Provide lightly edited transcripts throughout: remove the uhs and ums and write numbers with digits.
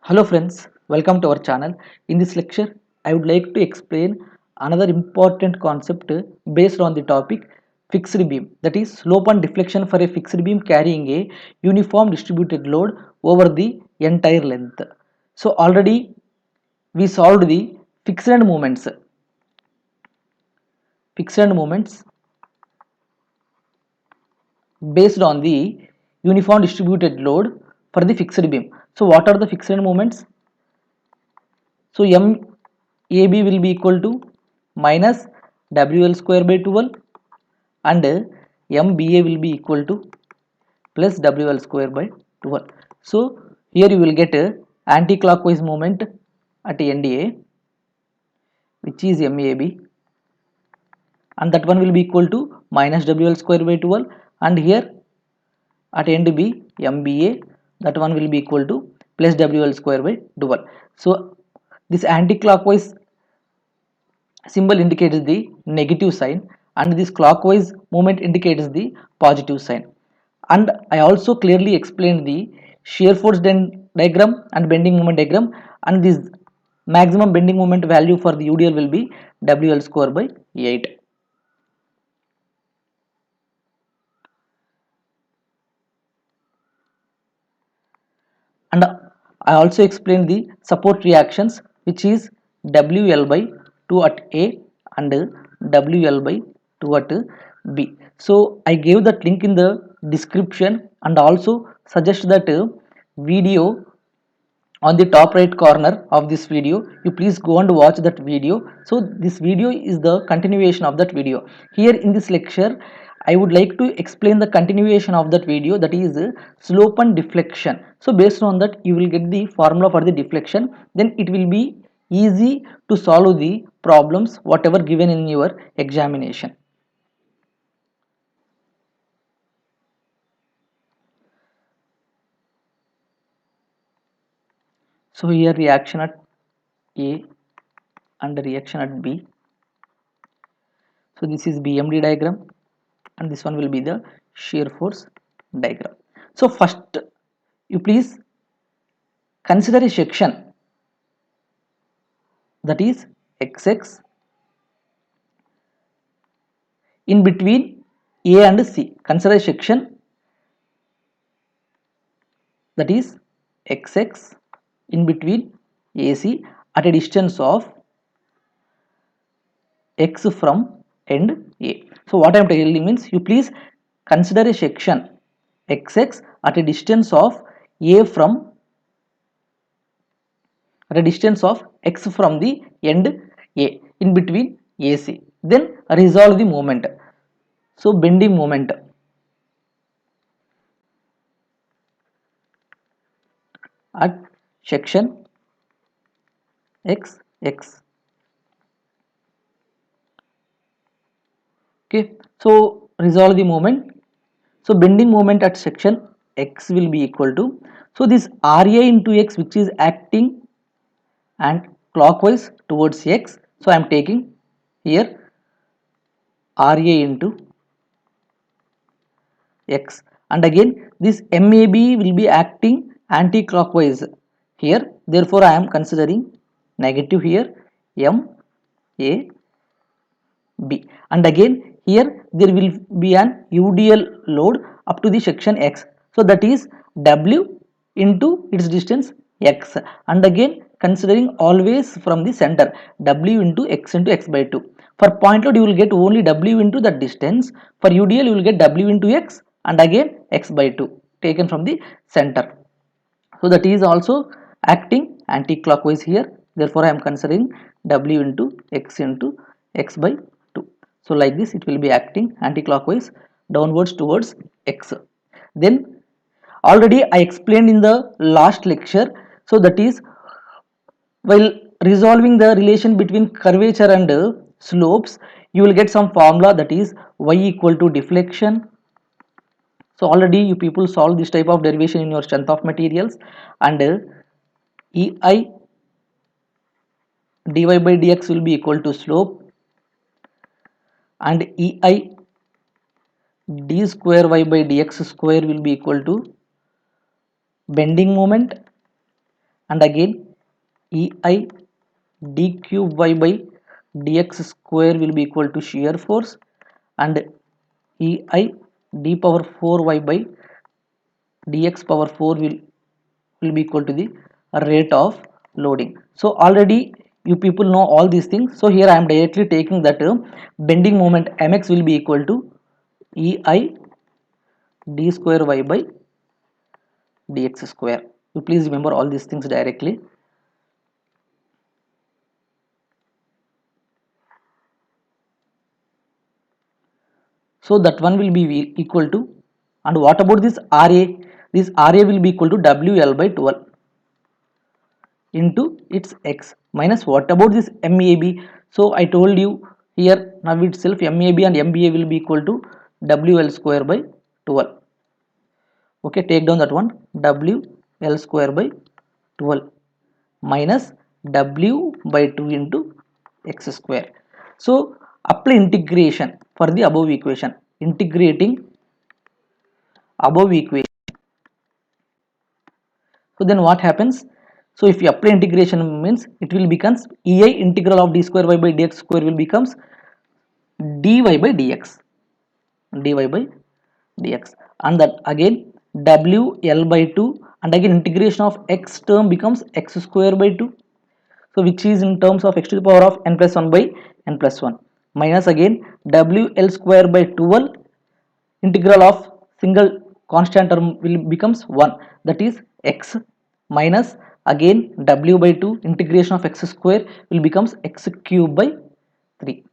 Hello friends, welcome to our channel. In this lecture, I would like to explain another important concept based on the topic fixed beam, that is slope and deflection for a fixed beam carrying a uniform distributed load over the entire length. So already we solved the fixed moments based on the uniform distributed load for the fixed beam. So what are the fixed moments? So MAB will be equal to minus WL square by 12 and MBA will be equal to plus WL square by 12. So here you will get a anti-clockwise moment at NDA, which is MAB, and that one will be equal to minus WL square by 12, and here at end B MBA, that one will be equal to plus WL square by 12. So this anti-clockwise symbol indicates the negative sign and this clockwise movement indicates the positive sign. And I also clearly explained the shear force diagram and bending moment diagram, and this maximum bending moment value for the UDL will be WL square by 8. And I also explained the support reactions, which is WL by 2 at A and WL by 2 at B. So I gave that link in the description and also suggest that video on the top right corner of this video. You please go and watch that video. So this video is the continuation of that video. Here in this lecture I would like to explain the continuation of that video, that is slope and deflection. So based on that you will get the formula for the deflection, then it will be easy to solve the problems whatever given in your examination. So here reaction at A and reaction at B. So this is BMD diagram and this one will be the shear force diagram. So first you please consider a section, that is XX, in between A and C. Consider a section, that is XX, in between AC at a distance of X from end A. So what I am telling means, you please consider a section XX at a distance of A from X from the end A in between AC. Then resolve the moment. So bending moment at section XX. Okay, so resolve the moment. So bending moment at section X will be equal to, so this RA into X, which is acting and clockwise towards X. So I am taking here RA into X, and again this MAB will be acting anti-clockwise here, therefore I am considering negative here MAB, and again here there will be an UDL load up to the section X, so that is W into its distance X, and again considering always from the center W into X by 2. For point load you will get only W into that distance, for UDL you will get W into X and again X by 2 taken from the center. So that is also acting anti-clockwise here, therefore I am considering W into X by 2. So like this it will be acting anti-clockwise downwards towards X. Then already I explained in the last lecture, so that is while resolving the relation between curvature and slopes, you will get some formula, that is y equal to deflection. So already you people solve this type of derivation in your strength of materials, and EI dy by dx will be equal to slope, and EI d square y by dx square will be equal to bending moment, and again ei d cube y by dx square will be equal to shear force, and ei d power 4y by dx power 4 will be equal to the rate of loading. So already you people know all these things, so here I am directly taking that bending moment mx will be equal to ei d square y by dx square. You please remember all these things directly. So that one will be equal to, and what about this RA? This RA will be equal to WL by 12 into its x minus what about this MAB? So I told you here now itself MAB and MBA will be equal to WL square by 12. Okay, take down that one, WL square by 12 minus W by 2 into x square. So apply integration for the above equation. Integrating above equation. So then what happens? So if you apply integration means it will becomes EI integral of d square y by dx square will becomes dy by dx, dy by dx, and that again WL by 2, and again integration of x term becomes x square by 2, so which is in terms of x to the power of n plus 1 by n plus 1 minus again WL square by 12, integral of single constant term will becomes 1, that is x, minus again w by 2 integration of x square will becomes x cube by 3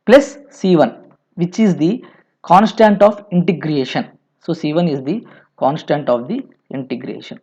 plus c1 which is the constant of integration. So c1 is the constant of the integration.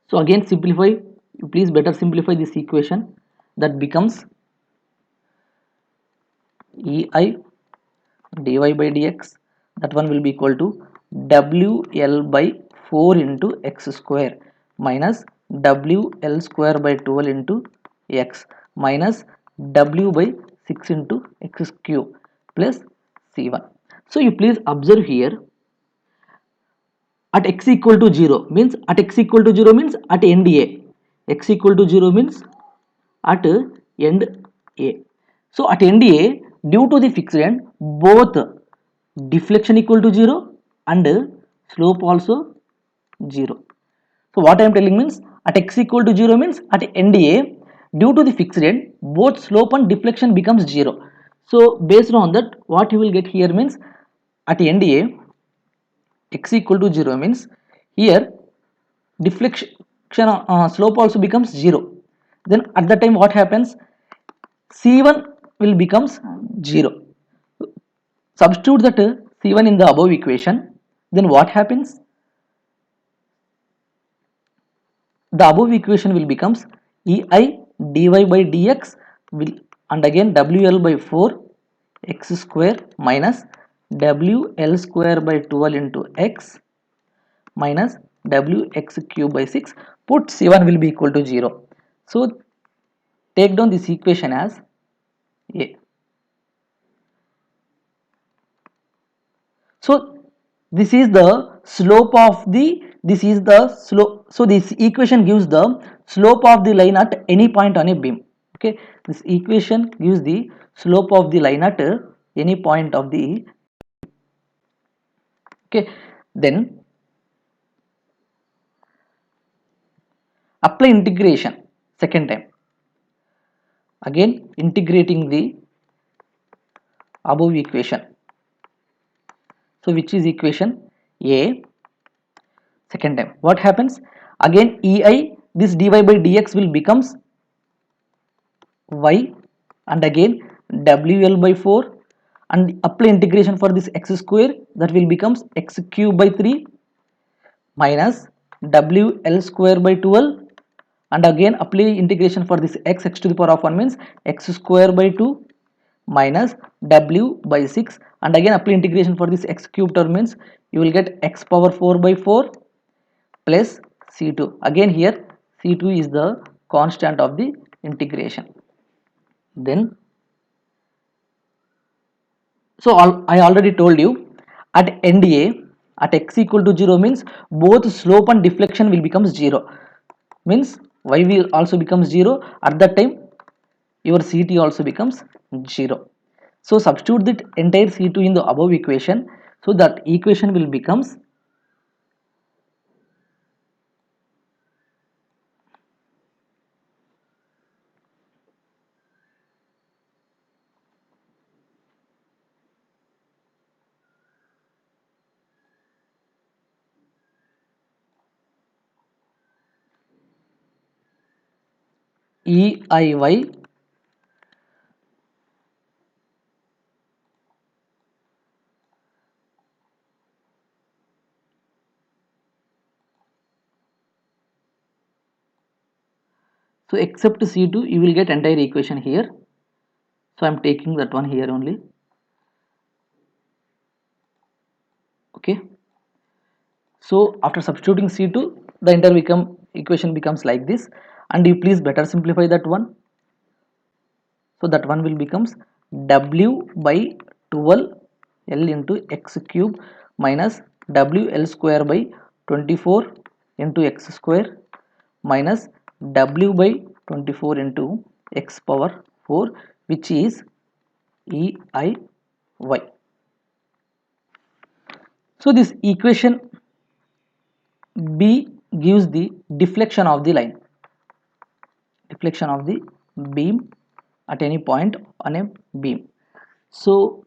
So again simplify, you please better simplify this equation, that becomes ei dy by dx, that one will be equal to WL by 4 into x square minus WL square by 12 into x minus W by 6 into x cube plus c1. So you please observe here, at x equal to 0 means at x equal to 0 means at end A, x equal to 0 means at end A. So at end A, due to the fixed end, both deflection equal to 0 and slope also 0. So what I am telling means at x equal to 0 means at end A, due to the fixed end, both slope and deflection becomes 0. So based on that, what you will get here means at end A, x equal to 0 means here deflection slope also becomes 0. Then at that time what happens? C1 will becomes 0. Substitute that C1 in the above equation, then what happens? The above equation will becomes EI dy by dx will, and again WL by 4 x square minus WL square by 12 into x minus wx cube by 6, put C1 will be equal to 0. So take down this equation as A. So this is the slope of the, this is the slope, so this equation gives the slope of the line at any point on a beam. Okay, this equation gives the slope of the line at any point of the, okay, then apply integration second time, again integrating the above equation. So which is equation A. Second time what happens? Again EI, this dy by dx will becomes y, and again WL by 4, and apply integration for this x square, that will becomes x cube by 3 minus WL square by 12, and again apply integration for this x to the power of 1 means x square by 2 minus W by 6, and again apply integration for this x cube term means you will get x power 4 by 4 plus C2. Again here C2 is the constant of the integration. Then so I already told you at end A, At x equal to 0 means both slope and deflection will become 0. Means y will also becomes 0. At that time your CT also becomes 0. So substitute that entire C2 in the above equation. So that equation will becomes EIY so except C2 you will get entire equation here. So I am taking that one here only. Okay. So after substituting C2 the entire equation becomes like this, and you please better simplify that one. So that one will becomes W by 12 L into x cube minus WL square by 24 into x square minus W by 24 into x power 4, which is EIY. So this equation B gives the deflection of the line, deflection of the beam at any point on a beam. So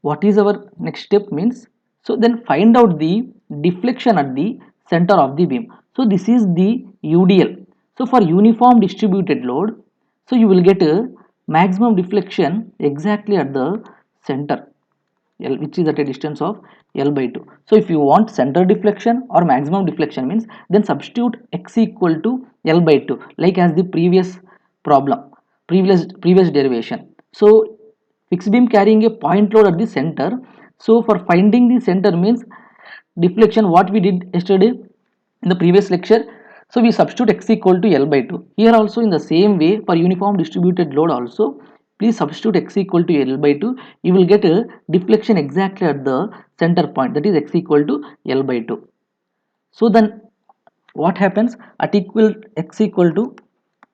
what is our next step means, so then find out the deflection at the center of the beam. So this is the UDL. So for uniform distributed load, so you will get a maximum deflection exactly at the center L, which is at a distance of L by 2. So if you want center deflection or maximum deflection means, then substitute x equal to L by 2 like as the previous problem, previous derivation. So fixed beam carrying a point load at the center. So for finding the center means deflection, what we did yesterday in the previous lecture, so we substitute x equal to L by 2. Here also in the same way for uniform distributed load also, please substitute x equal to L by 2. You will get a deflection exactly at the center point, that is x equal to L by 2. So then what happens at x equal to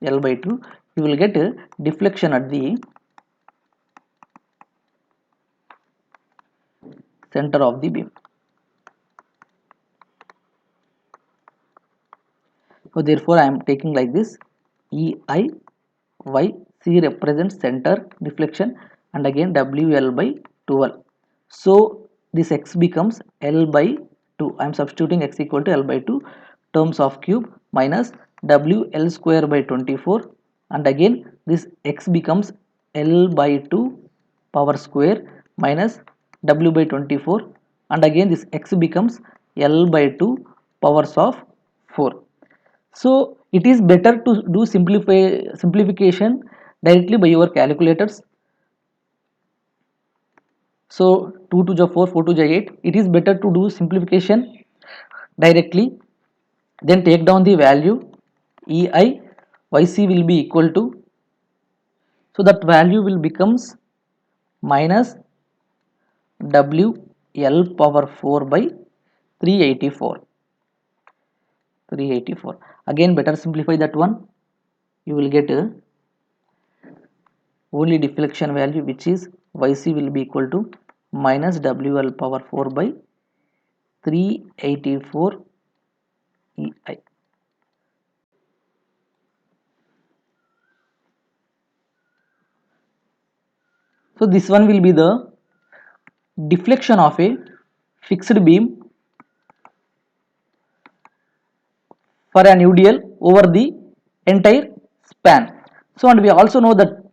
L by 2, you will get a deflection at the center of the beam. So therefore I am taking like this, EIY, C represents center deflection, and again WL by 12. So this x becomes L by 2. I am substituting x equal to L by 2 terms of cube minus WL square by 24, and again this x becomes L by 2 power square minus W by 24, and again this x becomes L by 2 powers of 4. So it is better to do simplification directly by your calculators. So 2 to the 4, 4 to the 8. It is better to do simplification directly. Then take down the value. EI YC will be equal to. So that value will becomes minus WL power 4 by 384. 384. Again better simplify that one. You will get a only deflection value, which is YC will be equal to minus WL power 4 by 384 EI. So this one will be the deflection of a fixed beam for an UDL over the entire span. So and we also know that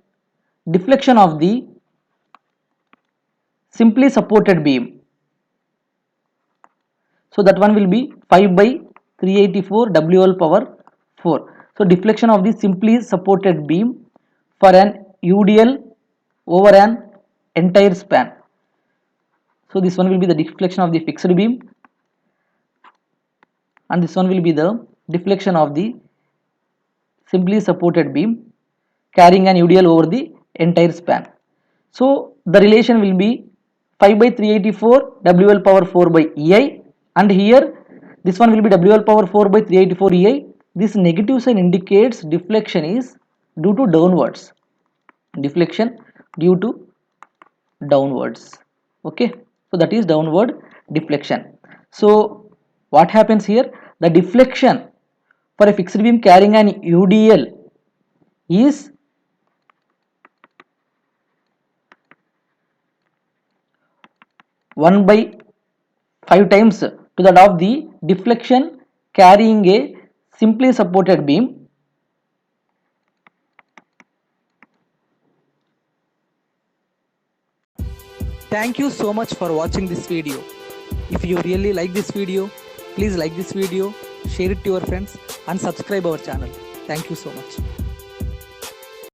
deflection of the simply supported beam, so that one will be 5 by 384 WL power 4. So deflection of the simply supported beam for an UDL over an entire span. So this one will be the deflection of the fixed beam, and this one will be the deflection of the simply supported beam carrying an UDL over the entire span. So the relation will be 5 by 384 WL power 4 by EI and here this one will be WL power 4 by 384 EI. This negative sign indicates deflection is due to downwards. Deflection due to downwards. Okay, so that is downward deflection. So what happens here? The deflection for a fixed beam carrying an UDL is one by 5 times to that of the deflection carrying a simply supported beam. Thank you so much for watching this video. If you really like this video, please like this video, share it to your friends and subscribe our channel. Thank you so much.